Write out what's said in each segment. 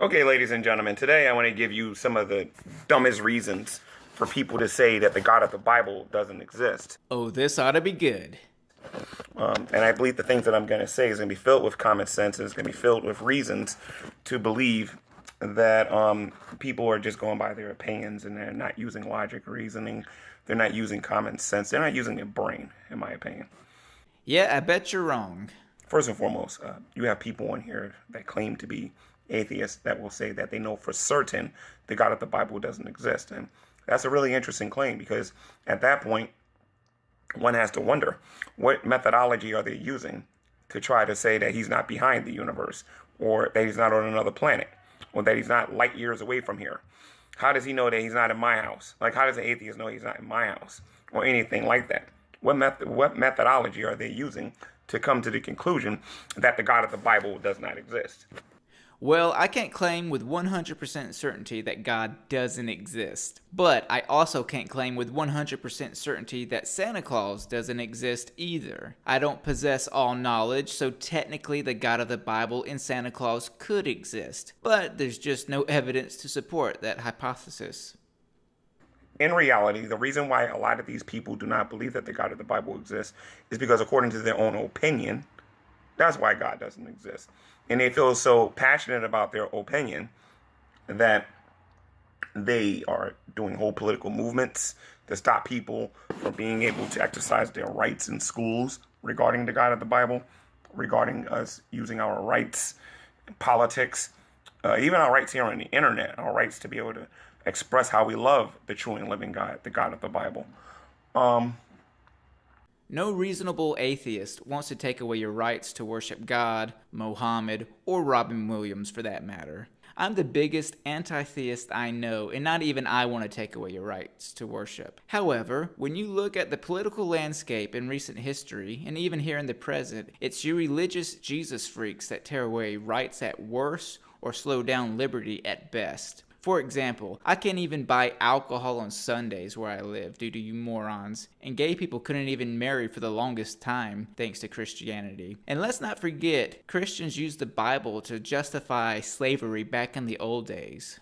Okay, ladies and gentlemen, today I want to give you some of the dumbest reasons for people to say that the God of the Bible doesn't exist. Oh, this ought to be good. And I believe the things that I'm going to say is going to be filled with common sense and it's going to be filled with reasons to believe that people are just going by their opinions and they're not using logic, reasoning. They're not using common sense. They're not using their brain, in my opinion. Yeah, I bet you're wrong. First and foremost, you have people on here that claim to be atheists that will say that they know for certain the God of the Bible doesn't exist. And that's a really interesting claim because at that point, one has to wonder what methodology are they using to try to say that he's not behind the universe or that he's not on another planet or that he's not light years away from here. How does he know that he's not in my house? Like, how does an atheist know he's not in my house or anything like that? What methodology are they using to come to the conclusion that the God of the Bible does not exist? Well, I can't claim with 100% certainty that God doesn't exist. But I also can't claim with 100% certainty that Santa Claus doesn't exist either. I don't possess all knowledge, so technically the God of the Bible and Santa Claus could exist. But there's just no evidence to support that hypothesis. In reality, the reason why a lot of these people do not believe that the God of the Bible exists is because, according to their own opinion, that's why God doesn't exist. And they feel so passionate about their opinion that they are doing whole political movements to stop people from being able to exercise their rights in schools regarding the God of the Bible, regarding us using our rights in politics, even our rights here on the internet, our rights to be able to express how we love the true and living God, the God of the Bible. No reasonable atheist wants to take away your rights to worship God, Mohammed, or Robin Williams for that matter. I'm the biggest anti-theist I know, and not even I want to take away your rights to worship. However, when you look at the political landscape in recent history, and even here in the present, it's you religious Jesus freaks that tear away rights at worst or slow down liberty at best. For example, I can't even buy alcohol on Sundays where I live due to you morons, and gay people couldn't even marry for the longest time thanks to Christianity. And let's not forget, Christians used the Bible to justify slavery back in the old days.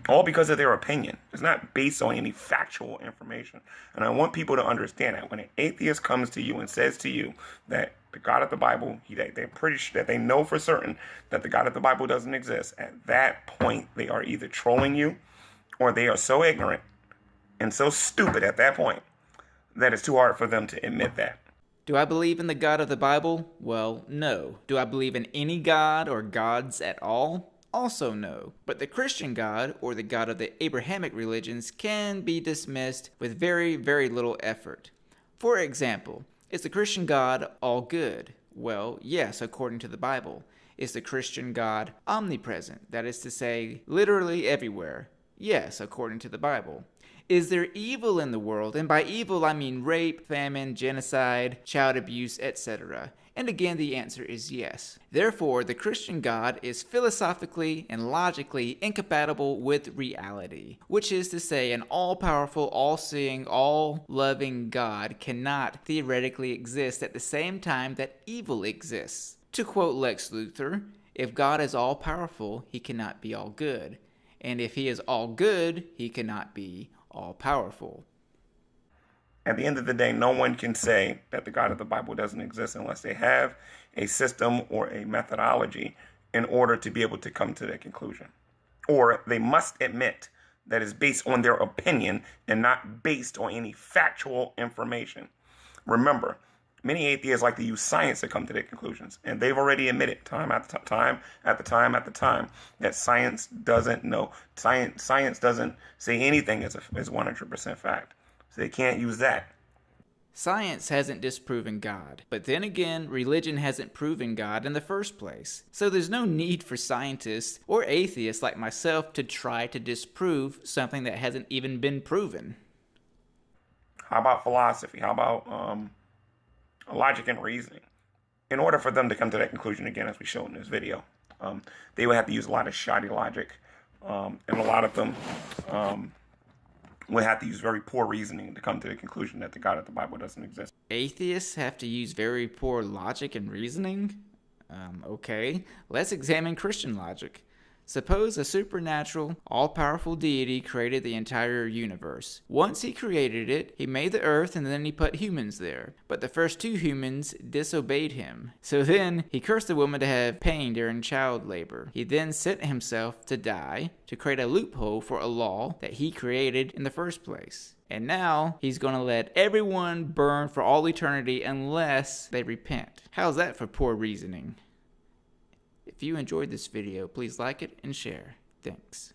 All because of their opinion. It's not based on any factual information. And I want people to understand that when an atheist comes to you and says to you that the God of the Bible, they're pretty sure that they know for certain that the God of the Bible doesn't exist, at that point they are either trolling you or they are so ignorant and so stupid at that point that it's too hard for them to admit that. Do I believe in the God of the Bible? Well, no. Do I believe in any God or gods at all? Also no. But the Christian God, or the God of the Abrahamic religions, can be dismissed with very, very little effort. For example, is the Christian God all good? Well, yes, according to the Bible. Is the Christian God omnipresent? That is to say, literally everywhere? Yes, according to the Bible. Is there evil in the world? And by evil, I mean rape, famine, genocide, child abuse, etc. And again, the answer is yes. Therefore, the Christian God is philosophically and logically incompatible with reality, which is to say, an all-powerful, all-seeing, all-loving God cannot theoretically exist at the same time that evil exists. To quote Lex Luthor, if God is all-powerful, he cannot be all good. And if he is all good, he cannot be all-powerful. At the end of the day, no one can say that the God of the Bible doesn't exist unless they have a system or a methodology in order to be able to come to that conclusion. Or they must admit that it's based on their opinion and not based on any factual information. Remember, many atheists like to use science to come to their conclusions, and they've already admitted time after time that science doesn't know. Science doesn't say anything is 100% fact. So they can't use that. Science hasn't disproven God, but then again, religion hasn't proven God in the first place. So there's no need for scientists or atheists like myself to try to disprove something that hasn't even been proven. How about philosophy? How about logic and reasoning? In order for them to come to that conclusion, again, as we showed in this video, they would have to use a lot of shoddy logic, and a lot of them would have to use very poor reasoning to come to the conclusion that the God of the Bible doesn't exist. Atheists have to use very poor logic and reasoning? Okay, let's examine Christian logic. Suppose a supernatural, all-powerful deity created the entire universe. Once he created it, he made the earth and then he put humans there. But the first 2 humans disobeyed him. So then he cursed the woman to have pain during child labor. He then sent himself to die to create a loophole for a law that he created in the first place. And now he's going to let everyone burn for all eternity unless they repent. How's that for poor reasoning? If you enjoyed this video, please like it and share. Thanks.